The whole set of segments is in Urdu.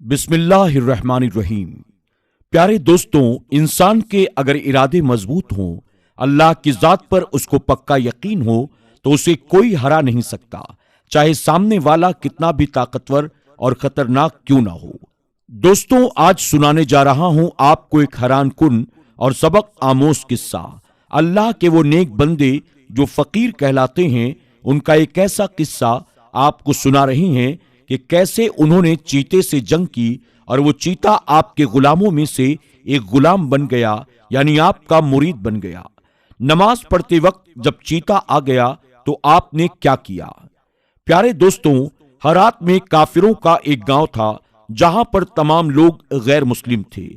بسم اللہ الرحمن الرحیم۔ پیارے دوستوں، انسان کے اگر ارادے مضبوط ہوں، اللہ کی ذات پر اس کو پکا یقین ہو تو اسے کوئی ہرا نہیں سکتا، چاہے سامنے والا کتنا بھی طاقتور اور خطرناک کیوں نہ ہو۔ دوستوں، آج سنانے جا رہا ہوں آپ کو ایک حیران کن اور سبق آموز قصہ۔ اللہ کے وہ نیک بندے جو فقیر کہلاتے ہیں، ان کا ایک ایسا قصہ آپ کو سنا رہی ہیں کہ کیسے انہوں نے چیتے سے جنگ کی اور وہ چیتا آپ کے غلاموں میں سے ایک غلام بن گیا، یعنی آپ کا مرید بن گیا۔ نماز پڑھتے وقت جب چیتا آ گیا تو آپ نے کیا کیا؟ پیارے دوستوں، ہرات میں کافروں کا ایک گاؤں تھا جہاں پر تمام لوگ غیر مسلم تھے،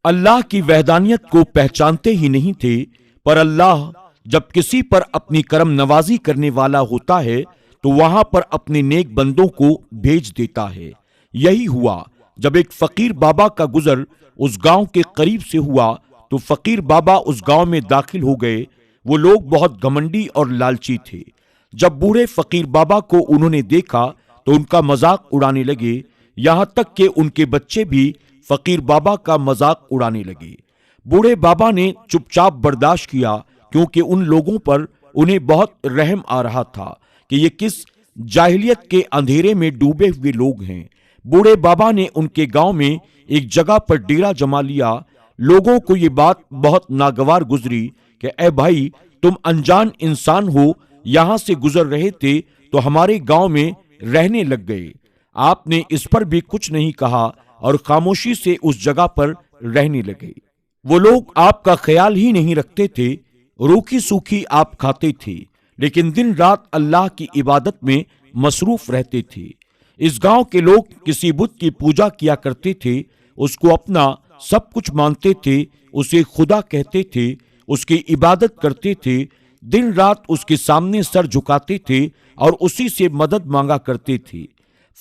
اللہ کی وحدانیت کو پہچانتے ہی نہیں تھے، پر اللہ جب کسی پر اپنی کرم نوازی کرنے والا ہوتا ہے تو وہاں پر اپنے نیک بندوں کو بھیج دیتا ہے۔ یہی ہوا جب ایک فقیر بابا کا گزر اس گاؤں کے قریب سے ہوا تو فقیر بابا اس گاؤں میں داخل ہو گئے۔ وہ لوگ بہت گھمنڈی اور لالچی تھے۔ جب بوڑھے فقیر بابا کو انہوں نے دیکھا تو ان کا مذاق اڑانے لگے، یہاں تک کہ ان کے بچے بھی فقیر بابا کا مذاق اڑانے لگے۔ بوڑھے بابا نے چپ چاپ برداشت کیا، کیونکہ ان لوگوں پر انہیں بہت رحم آ رہا تھا کہ یہ کس جاہلیت کے اندھیرے میں ڈوبے ہوئے لوگ ہیں۔ بوڑھے بابا نے ان کے گاؤں میں ایک جگہ پر ڈیرا جما لیا۔ لوگوں کو یہ بات بہت ناگوار گزری کہ اے بھائی، تم انجان انسان ہو، یہاں سے گزر رہے تھے تو ہمارے گاؤں میں رہنے لگ گئے۔ آپ نے اس پر بھی کچھ نہیں کہا اور خاموشی سے اس جگہ پر رہنے لگے۔ وہ لوگ آپ کا خیال ہی نہیں رکھتے تھے، روکھی سوکھی آپ کھاتے تھے، لیکن دن رات اللہ کی عبادت میں مصروف رہتے تھے۔ اس گاؤں کے لوگ کسی بت کی پوجا کیا کرتے تھے، اس کو اپنا سب کچھ مانتے تھے، اسے خدا کہتے تھے، اس کی عبادت کرتے تھے، دن رات اس کے سامنے سر جھکاتے تھے اور اسی سے مدد مانگا کرتے تھے۔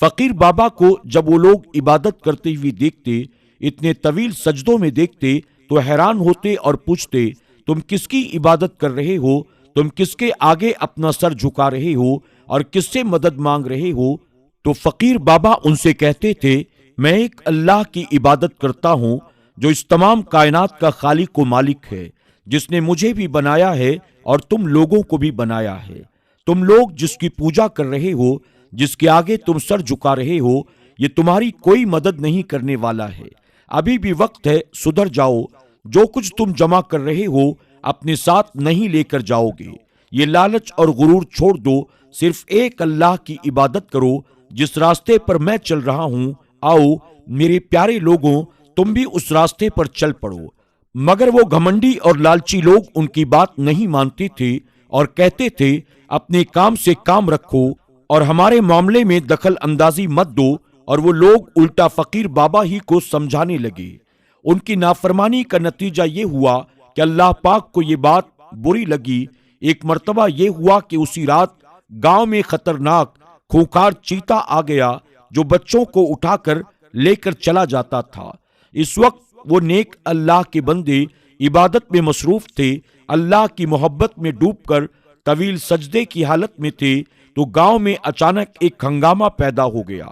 فقیر بابا کو جب وہ لوگ عبادت کرتے ہوئے دیکھتے، اتنے طویل سجدوں میں دیکھتے تو حیران ہوتے اور پوچھتے، تم کس کی عبادت کر رہے ہو؟ تم کس کے آگے اپنا سر جھکا رہے ہو اور کس سے مدد مانگ رہے ہو؟ تو فقیر بابا ان سے کہتے تھے، میں ایک اللہ کی عبادت کرتا ہوں جو اس تمام کائنات کا خالق و مالک ہے، جس نے مجھے بھی بنایا ہے اور تم لوگوں کو بھی بنایا ہے۔ تم لوگ جس کی پوجا کر رہے ہو، جس کے آگے تم سر جھکا رہے ہو، یہ تمہاری کوئی مدد نہیں کرنے والا ہے۔ ابھی بھی وقت ہے، سدھر جاؤ۔ جو کچھ تم جمع کر رہے ہو اپنے ساتھ نہیں لے کر جاؤ گے۔ یہ لالچ اور غرور چھوڑ دو، صرف ایک اللہ کی عبادت کرو جس راستے پر میں چل رہا ہوں۔ آؤ میرے پیارے لوگوں، تم بھی اس راستے پر چل پڑو۔ مگر وہ گھمنڈی اور لالچی لوگ ان کی بات نہیں مانتے تھے اور کہتے تھے، اپنے کام سے کام رکھو اور ہمارے معاملے میں دخل اندازی مت دو، اور وہ لوگ الٹا فقیر بابا ہی کو سمجھانے لگے۔ ان کی نافرمانی کا نتیجہ یہ ہوا کہ اللہ پاک کو یہ بات بری لگی۔ ایک مرتبہ یہ ہوا کہ اسی رات گاؤں میں خطرناک خونخوار چیتا آ گیا جو بچوں کو اٹھا کر لے کر چلا جاتا تھا۔ اس وقت وہ نیک اللہ کے بندے عبادت میں مصروف تھے، اللہ کی محبت میں ڈوب کر طویل سجدے کی حالت میں تھے، تو گاؤں میں اچانک ایک ہنگامہ پیدا ہو گیا۔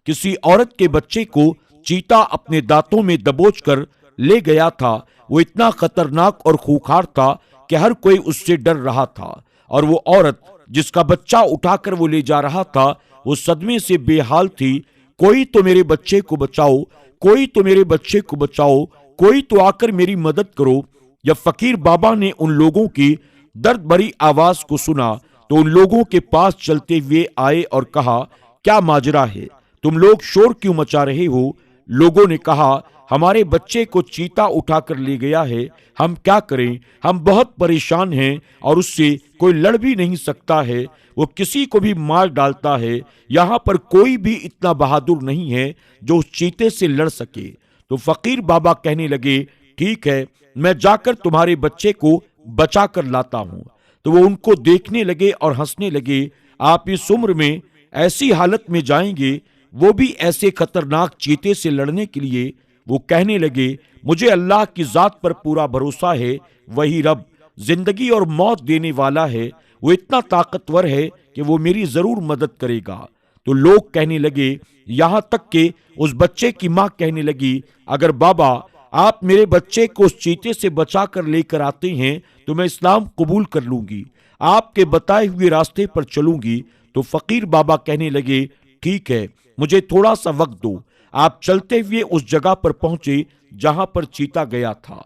کسی عورت کے بچے کو چیتا اپنے دانتوں میں دبوچ کر لے گیا تھا۔ وہ اتنا خطرناک اور خوخار تھا کہ ہر کوئی اس سے ڈر رہا تھا، اور وہ عورت جس کا بچہ اٹھا کر وہ لے جا رہا تھا، وہ صدمے سے بے حال تھی۔ کوئی تو میرے بچے کو بچاؤ، کوئی تو میرے بچے کو بچاؤ، کوئی تو آ کر میری مدد کرو۔ جب فقیر بابا نے ان لوگوں کی درد بھری آواز کو سنا تو ان لوگوں کے پاس چلتے ہوئے آئے اور کہا، کیا ماجرا ہے؟ تم لوگ شور کیوں مچا رہے ہو؟ لوگوں نے کہا، ہمارے بچے کو چیتا اٹھا کر لے گیا ہے، ہم کیا کریں؟ ہم بہت پریشان ہیں اور اس سے کوئی لڑ بھی نہیں سکتا ہے، وہ کسی کو بھی مار ڈالتا ہے۔ یہاں پر کوئی بھی اتنا بہادر نہیں ہے جو اس چیتے سے لڑ سکے۔ تو فقیر بابا کہنے لگے، ٹھیک ہے، میں جا کر تمہارے بچے کو بچا کر لاتا ہوں۔ تو وہ ان کو دیکھنے لگے اور ہنسنے لگے، آپ اس عمر میں ایسی حالت میں جائیں گے، وہ بھی ایسے خطرناک چیتے سے لڑنے کے لیے؟ وہ کہنے لگے، مجھے اللہ کی ذات پر پورا بھروسہ ہے، وہی رب زندگی اور موت دینے والا ہے، وہ اتنا طاقتور ہے کہ وہ میری ضرور مدد کرے گا۔ تو لوگ کہنے لگے، یہاں تک کہ اس بچے کی ماں کہنے لگی، اگر بابا آپ میرے بچے کو اس چیتے سے بچا کر لے کر آتے ہیں تو میں اسلام قبول کر لوں گی، آپ کے بتائے ہوئے راستے پر چلوں گی۔ تو فقیر بابا کہنے لگے، ٹھیک ہے، مجھے تھوڑا سا وقت دو۔ آپ چلتے ہوئے اس جگہ پر پہنچے جہاں پر چیتا گیا تھا۔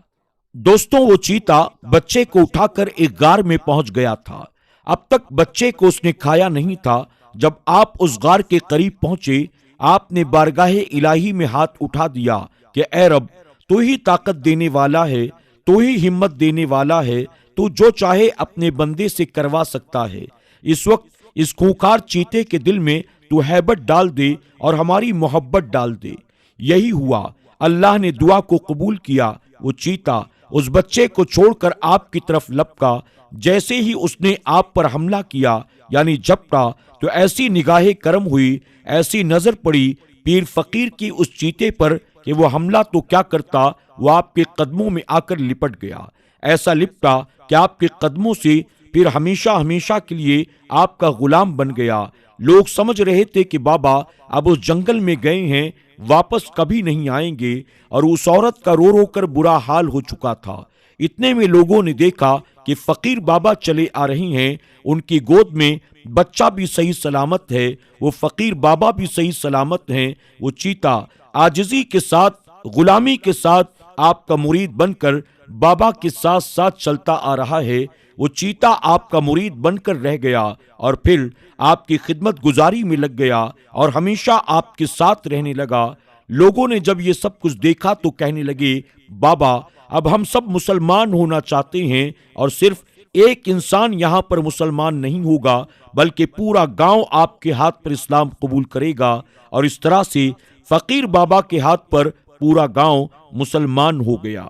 دوستوں، وہ چیتا بچے کو اٹھا کر ایک غار میں پہنچ گیا تھا۔ اب تک بچے کو اس نے کھایا نہیں تھا۔ جب آپ اس غار کے قریب پہنچے، آپ نے بارگاہ الہی میں ہاتھ اٹھا دیا کہ اے رب، تو ہی طاقت دینے والا ہے، تو ہی ہمت دینے والا ہے، تو جو چاہے اپنے بندے سے کروا سکتا ہے۔ اس وقت اس خونخوار چیتے کے دل میں تو ہیبت ڈال دے اور ہماری محبت ڈال دے۔ یہی ہوا، اللہ نے دعا کو قبول کیا۔ وہ چیتا اس بچے کو چھوڑ کر آپ کی طرف لپکا۔ جیسے ہی اس نے آپ پر حملہ کیا یعنی جھپٹا، تو ایسی نگاہ کرم ہوئی، ایسی نظر پڑی پیر فقیر کی اس چیتے پر کہ وہ حملہ تو کیا کرتا، وہ آپ کے قدموں میں آ کر لپٹ گیا۔ ایسا لپٹا کہ آپ کے قدموں سے پھر ہمیشہ ہمیشہ کے لیے آپ کا غلام بن گیا۔ لوگ سمجھ رہے تھے کہ بابا اب اس جنگل میں گئے ہیں، واپس کبھی نہیں آئیں گے، اور اس عورت کا رو رو کر برا حال ہو چکا تھا۔ اتنے میں لوگوں نے دیکھا کہ فقیر بابا چلے آ رہے ہیں، ان کی گود میں بچہ بھی صحیح سلامت ہے، وہ فقیر بابا بھی صحیح سلامت ہیں۔ وہ چیتا عاجزی کے ساتھ، غلامی کے ساتھ آپ کا مرید بن کر بابا کے ساتھ ساتھ چلتا آ رہا ہے۔ وہ چیتا آپ کا مرید بن کر رہ گیا اور پھر آپ کی خدمت گزاری میں لگ گیا اور ہمیشہ آپ کے ساتھ رہنے لگا۔ لوگوں نے جب یہ سب کچھ دیکھا تو کہنے لگے، بابا اب ہم سب مسلمان ہونا چاہتے ہیں، اور صرف ایک انسان یہاں پر مسلمان نہیں ہوگا بلکہ پورا گاؤں آپ کے ہاتھ پر اسلام قبول کرے گا۔ اور اس طرح سے فقیر بابا کے ہاتھ پر پورا گاؤں مسلمان ہو گیا۔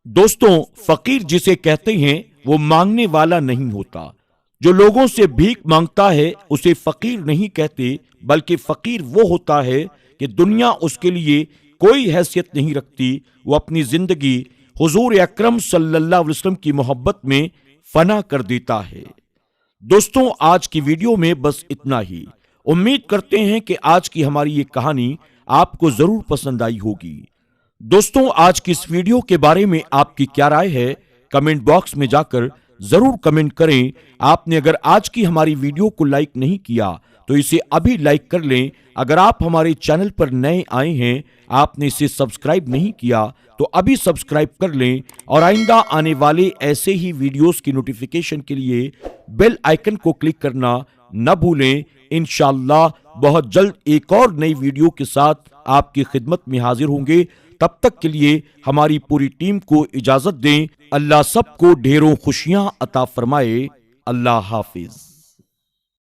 دوستوں، فقیر جسے کہتے ہیں وہ مانگنے والا نہیں ہوتا۔ جو لوگوں سے بھیک مانگتا ہے اسے فقیر نہیں کہتے، بلکہ فقیر وہ ہوتا ہے کہ دنیا اس کے لیے کوئی حیثیت نہیں رکھتی، وہ اپنی زندگی حضور اکرم صلی اللہ علیہ وسلم کی محبت میں فنا کر دیتا ہے۔ دوستوں، آج کی ویڈیو میں بس اتنا ہی۔ امید کرتے ہیں کہ آج کی ہماری یہ کہانی آپ کو ضرور پسند آئی ہوگی۔ دوستوں، آج کی اس ویڈیو کے بارے میں آپ کی کیا رائے ہے، کمنٹ باکس میں جا کر ضرور کمنٹ کریں۔ آپ نے اگر آج کی ہماری ویڈیو کو لائک نہیں کیا تو اسے ابھی لائک کر لیں۔ اگر آپ ہمارے چینل پر نئے آئے ہیں، آپ نے اسے سبسکرائب نہیں کیا تو ابھی سبسکرائب کر لیں، اور آئندہ آنے والے ایسے ہی ویڈیوز کی نوٹیفیکیشن کے لیے بیل آئیکن کو کلک کرنا نہ بھولیں۔ انشاءاللہ بہت جلد ایک اور نئی ویڈیو کے ساتھ آپ کی خدمت میں حاضر ہوں گے۔ تب تک کے لیے ہماری پوری ٹیم کو اجازت دیں۔ اللہ سب کو ڈھیروں خوشیاں عطا فرمائے۔ اللہ حافظ۔